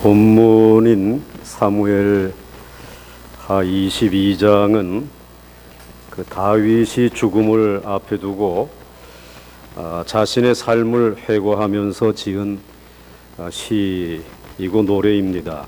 본문인 사무엘하 22장은 그 다윗이 죽음을 앞에 두고 자신의 삶을 회고하면서 지은 시이고 노래입니다.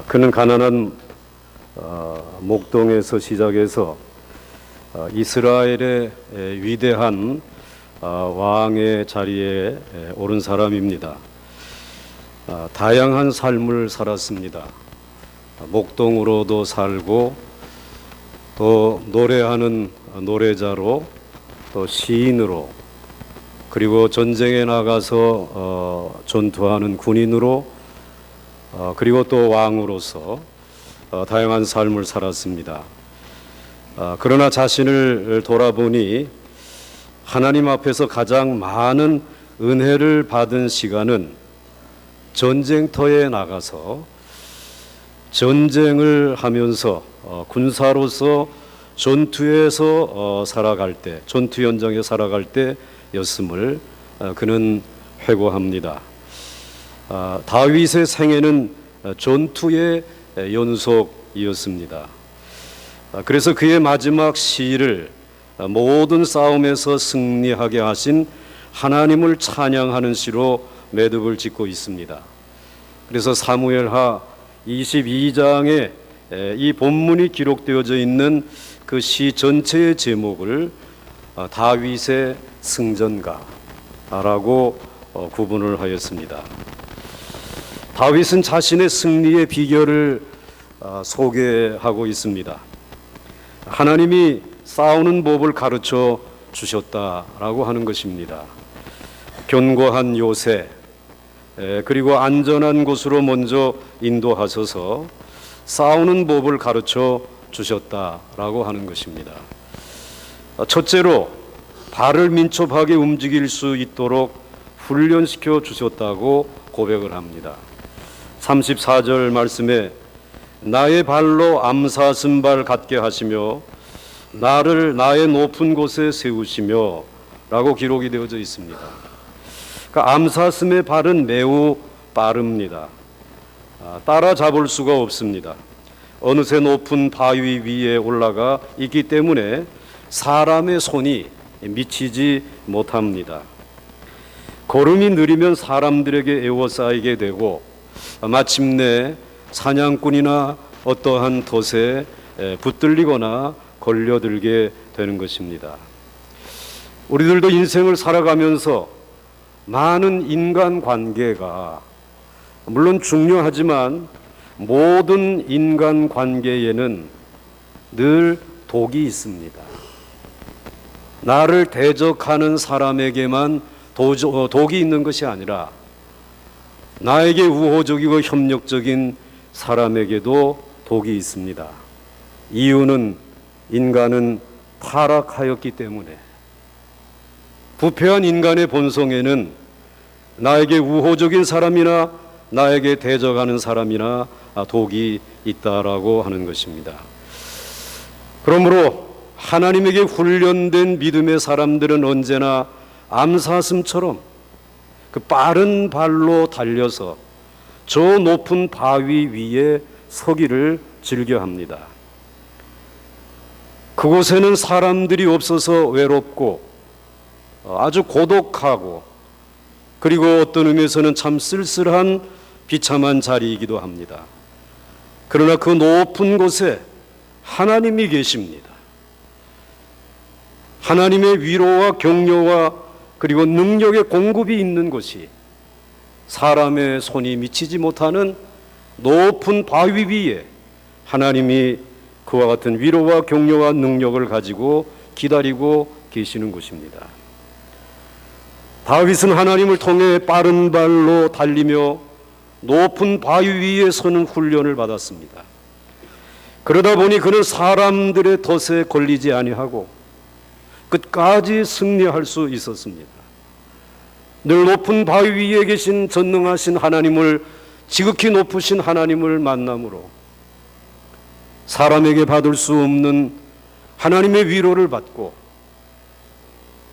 그는 가난한 목동에서 시작해서 이스라엘의 위대한 왕의 자리에 오른 사람입니다. 다양한 삶을 살았습니다. 목동으로도 살고 또 노래하는 노래자로 또 시인으로 그리고 전쟁에 나가서 전투하는 군인으로 그리고 또 왕으로서 다양한 삶을 살았습니다. 그러나 자신을 돌아보니 하나님 앞에서 가장 많은 은혜를 받은 시간은 전쟁터에 나가서 전쟁을 하면서 군사로서 전투에서 살아갈 때, 전투 현장에 살아갈 때였음을 그는 회고합니다. 다윗의 생애는 전투의 연속이었습니다. 그래서 그의 마지막 시를 모든 싸움에서 승리하게 하신 하나님을 찬양하는 시로 매듭을 짓고 있습니다. 그래서 사무엘하 22장에 이 본문이 기록되어져 있는 그 시 전체의 제목을 다윗의 승전가라고 구분을 하였습니다. 다윗은 자신의 승리의 비결을 소개하고 있습니다. 하나님이 싸우는 법을 가르쳐 주셨다라고 하는 것입니다. 견고한 요새 그리고 안전한 곳으로 먼저 인도하셔서 싸우는 법을 가르쳐 주셨다라고 하는 것입니다. 첫째로 발을 민첩하게 움직일 수 있도록 훈련시켜 주셨다고 고백을 합니다. 34절 말씀에 나의 발로 암사슴발 같게 하시며 나를 나의 높은 곳에 세우시며 라고 기록이 되어져 있습니다. 그러니까 암사슴의 발은 매우 빠릅니다. 따라잡을 수가 없습니다. 어느새 높은 바위 위에 올라가 있기 때문에 사람의 손이 미치지 못합니다. 걸음이 느리면 사람들에게 에워싸이게 되고 마침내 사냥꾼이나 어떠한 덫에 붙들리거나 걸려들게 되는 것입니다. 우리들도 인생을 살아가면서 많은 인간관계가 물론 중요하지만 모든 인간관계에는 늘 독이 있습니다. 나를 대적하는 사람에게만 독이 있는 것이 아니라 나에게 우호적이고 협력적인 사람에게도 독이 있습니다. 이유는 인간은 타락하였기 때문에 부패한 인간의 본성에는 나에게 우호적인 사람이나 나에게 대적하는 사람이나 독이 있다라고 하는 것입니다. 그러므로 하나님에게 훈련된 믿음의 사람들은 언제나 암사슴처럼 그 빠른 발로 달려서 저 높은 바위 위에 서기를 즐겨합니다. 그곳에는 사람들이 없어서 외롭고 아주 고독하고 그리고 어떤 의미에서는 참 쓸쓸한 비참한 자리이기도 합니다. 그러나 그 높은 곳에 하나님이 계십니다. 하나님의 위로와 격려와 그리고 능력의 공급이 있는 곳이 사람의 손이 미치지 못하는 높은 바위 위에 하나님이 그와 같은 위로와 격려와 능력을 가지고 기다리고 계시는 곳입니다. 다윗은 하나님을 통해 빠른 발로 달리며 높은 바위 위에 서는 훈련을 받았습니다. 그러다 보니 그는 사람들의 덫에 걸리지 아니하고 끝까지 승리할 수 있었습니다. 늘 높은 바위 위에 계신 전능하신 하나님을, 지극히 높으신 하나님을 만남으로 사람에게 받을 수 없는 하나님의 위로를 받고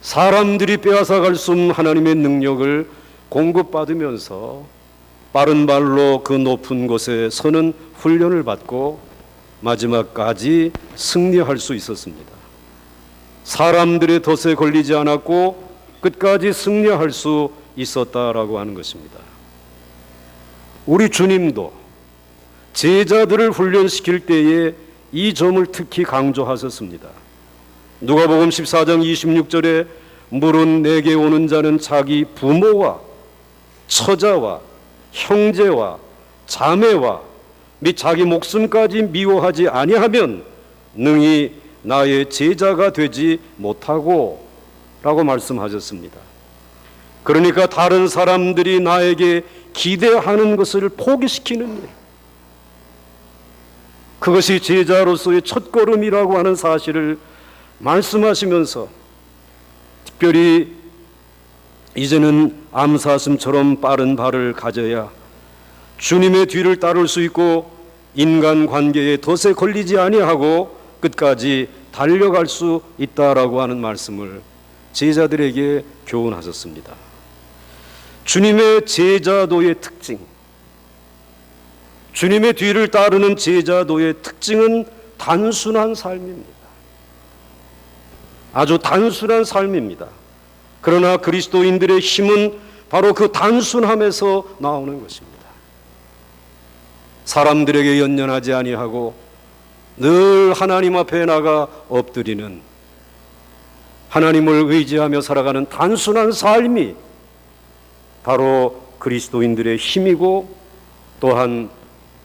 사람들이 빼앗아갈 수 없는 하나님의 능력을 공급받으면서 빠른 발로 그 높은 곳에 서는 훈련을 받고 마지막까지 승리할 수 있었습니다. 사람들의 덫에 걸리지 않았고 끝까지 승리할 수 있었다라고 하는 것입니다. 우리 주님도 제자들을 훈련시킬 때에 이 점을 특히 강조하셨습니다. 누가복음 14장 26절에 물은 내게 오는 자는 자기 부모와 처자와 형제와 자매와 및 자기 목숨까지 미워하지 아니하면 능히 나의 제자가 되지 못하고 라고 말씀하셨습니다. 그러니까 다른 사람들이 나에게 기대하는 것을 포기시키는 일, 그것이 제자로서의 첫걸음이라고 하는 사실을 말씀하시면서 특별히 이제는 암사슴처럼 빠른 발을 가져야 주님의 뒤를 따를 수 있고 인간관계의 덫에 걸리지 아니하고 끝까지 달려갈 수 있다라고 하는 말씀을 제자들에게 교훈하셨습니다. 주님의 제자도의 특징, 주님의 뒤를 따르는 제자도의 특징은 단순한 삶입니다. 아주 단순한 삶입니다. 그러나 그리스도인들의 힘은 바로 그 단순함에서 나오는 것입니다. 사람들에게 연연하지 아니하고 늘 하나님 앞에 나가 엎드리는, 하나님을 의지하며 살아가는 단순한 삶이 바로 그리스도인들의 힘이고 또한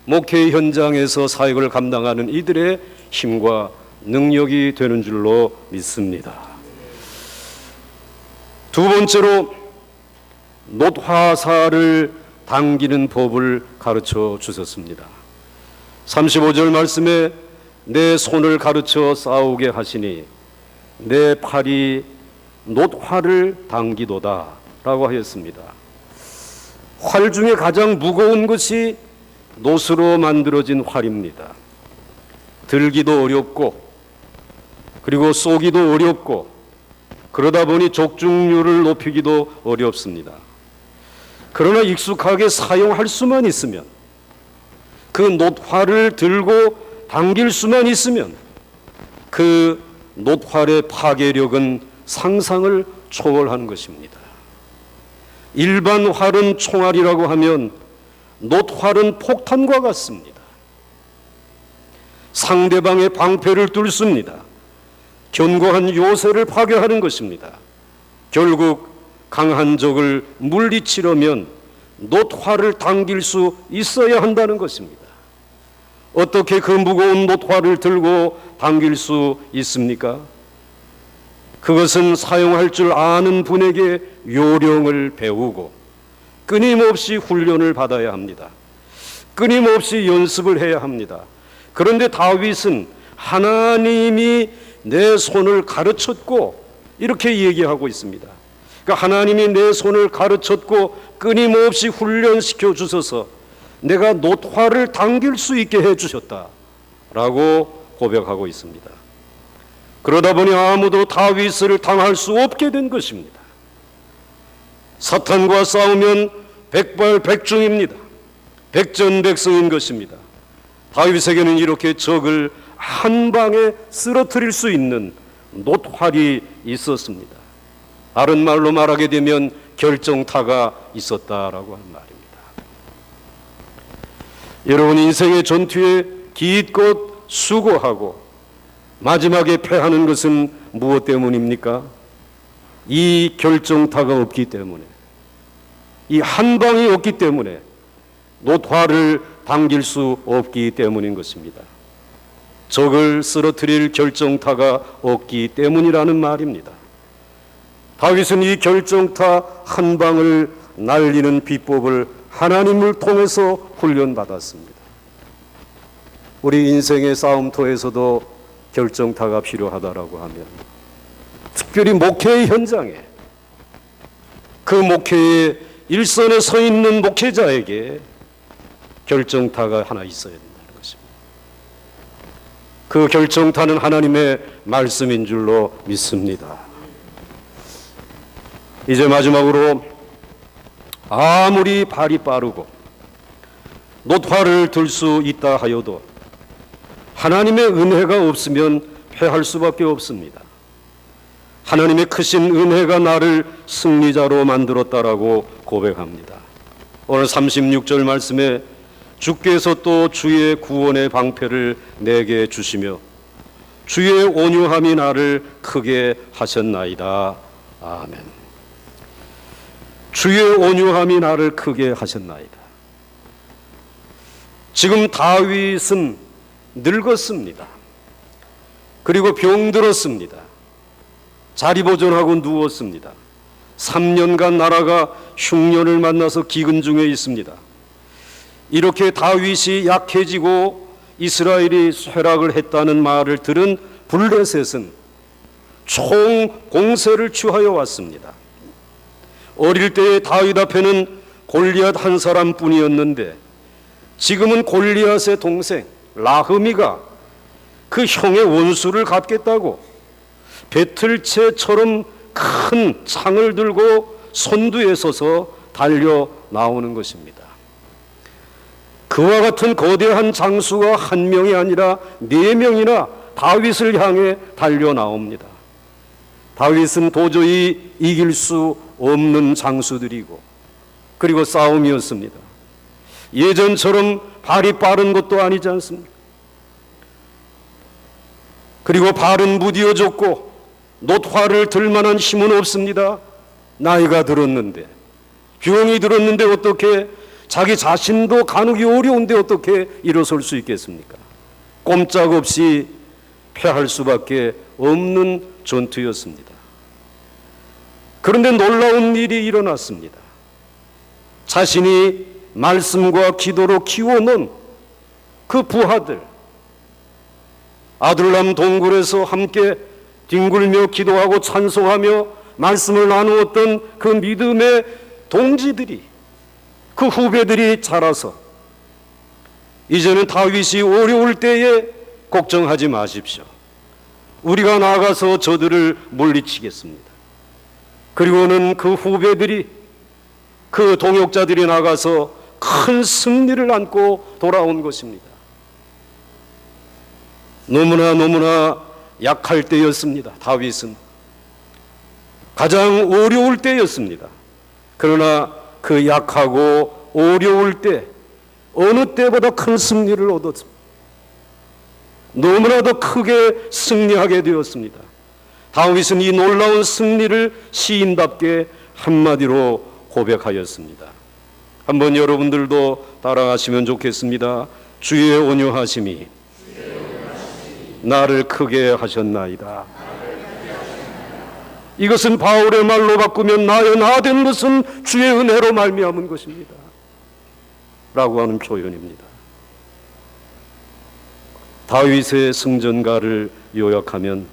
목회 현장에서 사역을 감당하는 이들의 힘과 능력이 되는 줄로 믿습니다. 두 번째로 놋화살을 당기는 법을 가르쳐 주셨습니다. 35절 말씀에 내 손을 가르쳐 싸우게 하시니 내 팔이 놋화를 당기도다 라고 하였습니다. 활 중에 가장 무거운 것이 놋으로 만들어진 활입니다. 들기도 어렵고 그리고 쏘기도 어렵고 그러다 보니 족중률을 높이기도 어렵습니다. 그러나 익숙하게 사용할 수만 있으면, 그 놋활을 들고 당길 수만 있으면 그 놋활의 파괴력은 상상을 초월하는 것입니다. 일반 활은 총알이라고 하면 놋활은 폭탄과 같습니다. 상대방의 방패를 뚫습니다. 견고한 요새를 파괴하는 것입니다. 결국 강한 적을 물리치려면 놋활을 당길 수 있어야 한다는 것입니다. 어떻게 그 무거운 놋활을 들고 당길 수 있습니까? 그것은 사용할 줄 아는 분에게 요령을 배우고 끊임없이 훈련을 받아야 합니다. 끊임없이 연습을 해야 합니다. 그런데 다윗은 하나님이 내 손을 가르쳤고 이렇게 얘기하고 있습니다. 그러니까 하나님이 내 손을 가르쳤고 끊임없이 훈련시켜 주셔서 내가 놋활을 당길 수 있게 해 주셨다라고 고백하고 있습니다. 그러다 보니 아무도 다윗을 당할 수 없게 된 것입니다. 사탄과 싸우면 백발백중입니다. 백전백승인 것입니다. 다윗에게는 이렇게 적을 한 방에 쓰러뜨릴 수 있는 놋활이 있었습니다. 다른 말로 말하게 되면 결정타가 있었다라고 하는 말입니다. 여러분, 인생의 전투에 기껏 수고하고 마지막에 패하는 것은 무엇 때문입니까? 이 결정타가 없기 때문에, 이 한 방이 없기 때문에, 놋활을 당길 수 없기 때문인 것입니다. 적을 쓰러뜨릴 결정타가 없기 때문이라는 말입니다. 다윗은 이 결정타 한 방을 날리는 비법을 하나님을 통해서 훈련받았습니다. 우리 인생의 싸움터에서도 결정타가 필요하다라고 하면, 특별히 목회의 현장에 그 목회의 일선에 서 있는 목회자에게 결정타가 하나 있어야 된다는 것입니다. 그 결정타는 하나님의 말씀인 줄로 믿습니다. 이제 마지막으로, 아무리 발이 빠르고 노트화를 들 수 있다 하여도 하나님의 은혜가 없으면 패할 수밖에 없습니다. 하나님의 크신 은혜가 나를 승리자로 만들었다라고 고백합니다. 오늘 36절 말씀에 주께서 또 주의 구원의 방패를 내게 주시며 주의 온유함이 나를 크게 하셨나이다. 아멘. 주의 온유함이 나를 크게 하셨나이다. 지금 다윗은 늙었습니다. 그리고 병들었습니다. 자리 보존하고 누웠습니다. 3년간 나라가 흉년을 만나서 기근 중에 있습니다. 이렇게 다윗이 약해지고 이스라엘이 쇠락을 했다는 말을 들은 블레셋은 총 공세를 취하여 왔습니다. 어릴 때의 다윗 앞에는 골리앗 한 사람뿐이었는데 지금은 골리앗의 동생 라흐미가 그 형의 원수를 갚겠다고 배틀채처럼 큰 창을 들고 선두에 서서 달려 나오는 것입니다. 그와 같은 거대한 장수가 한 명이 아니라 4명이나 다윗을 향해 달려 나옵니다. 다윗은 도저히 이길 수 없는 장수들이고 그리고 싸움이었습니다. 예전처럼 발이 빠른 것도 아니지 않습니까? 그리고 발은 무디어졌고 노트화를 들 만한 힘은 없습니다. 나이가 들었는데, 병이 들었는데 어떻게 자기 자신도 가누기 어려운데 어떻게 일어설 수 있겠습니까? 꼼짝없이 패할 수밖에 없는 전투였습니다. 그런데 놀라운 일이 일어났습니다. 자신이 말씀과 기도로 키워놓은 그 부하들, 아둘람 동굴에서 함께 뒹굴며 기도하고 찬송하며 말씀을 나누었던 그 믿음의 동지들이, 그 후배들이 자라서 이제는 다윗이 어려울 때에 걱정하지 마십시오. 우리가 나가서 저들을 물리치겠습니다. 그리고는 그 후배들이, 그 동역자들이 나가서 큰 승리를 안고 돌아온 것입니다. 너무나 약할 때였습니다. 다윗은 가장 어려울 때였습니다. 그러나 그 약하고 어려울 때 어느 때보다 큰 승리를 얻었습니다. 너무나도 크게 승리하게 되었습니다. 다윗은 이 놀라운 승리를 시인답게 한마디로 고백하였습니다. 한번 여러분들도 따라하시면 좋겠습니다. 주의 온유하심이 나를 크게 하셨나이다. 이것은 바울의 말로 바꾸면 나의 나 된 것은 주의 은혜로 말미암은 것입니다 라고 하는 표현입니다. 다윗의 승전가를 요약하면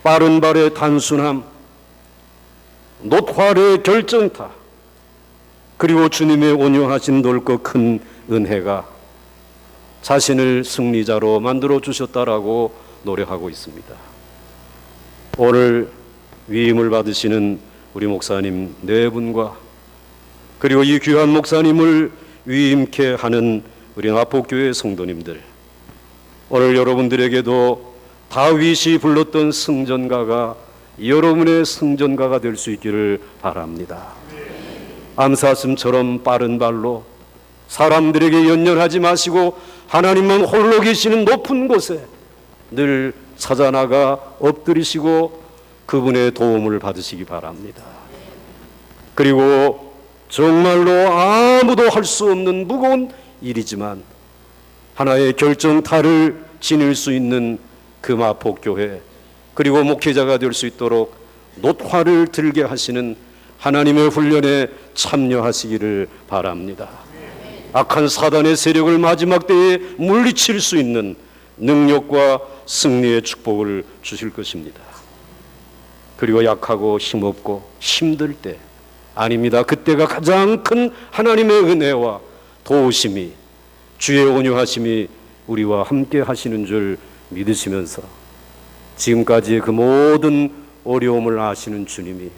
빠른 발의 단순함, 노트화의 결정타, 그리고 주님의 온유하신 넓고 큰 은혜가 자신을 승리자로 만들어 주셨다라고 노래하고 있습니다. 오늘 위임을 받으시는 우리 목사님 4분과 그리고 이 귀한 목사님을 위임케 하는 우리 마포교회 성도님들, 오늘 여러분들에게도 다윗이 불렀던 승전가가 여러분의 승전가가 될 수 있기를 바랍니다. 암사슴처럼 빠른 발로 사람들에게 연연하지 마시고 하나님만 홀로 계시는 높은 곳에 늘 찾아나가 엎드리시고 그분의 도움을 받으시기 바랍니다. 그리고 정말로 아무도 할 수 없는 무거운 일이지만 하나의 결정타를 지닐 수 있는 그 마포교회, 그리고 목회자가 될 수 있도록 노트화를 들게 하시는 하나님의 훈련에 참여하시기를 바랍니다. 악한 사단의 세력을 마지막 때에 물리칠 수 있는 능력과 승리의 축복을 주실 것입니다. 그리고 약하고 힘없고 힘들 때, 아닙니다, 그때가 가장 큰 하나님의 은혜와 도우심이, 주의 온유하심이 우리와 함께 하시는 줄 믿으시면서 지금까지의 그 모든 어려움을 아시는 주님이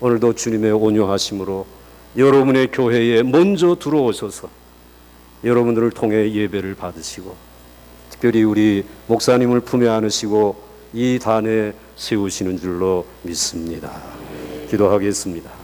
오늘도 주님의 온유하심으로 여러분의 교회에 먼저 들어오셔서 여러분들을 통해 예배를 받으시고 특별히 우리 목사님을 품에 안으시고 이 단에 세우시는 줄로 믿습니다. 기도하겠습니다.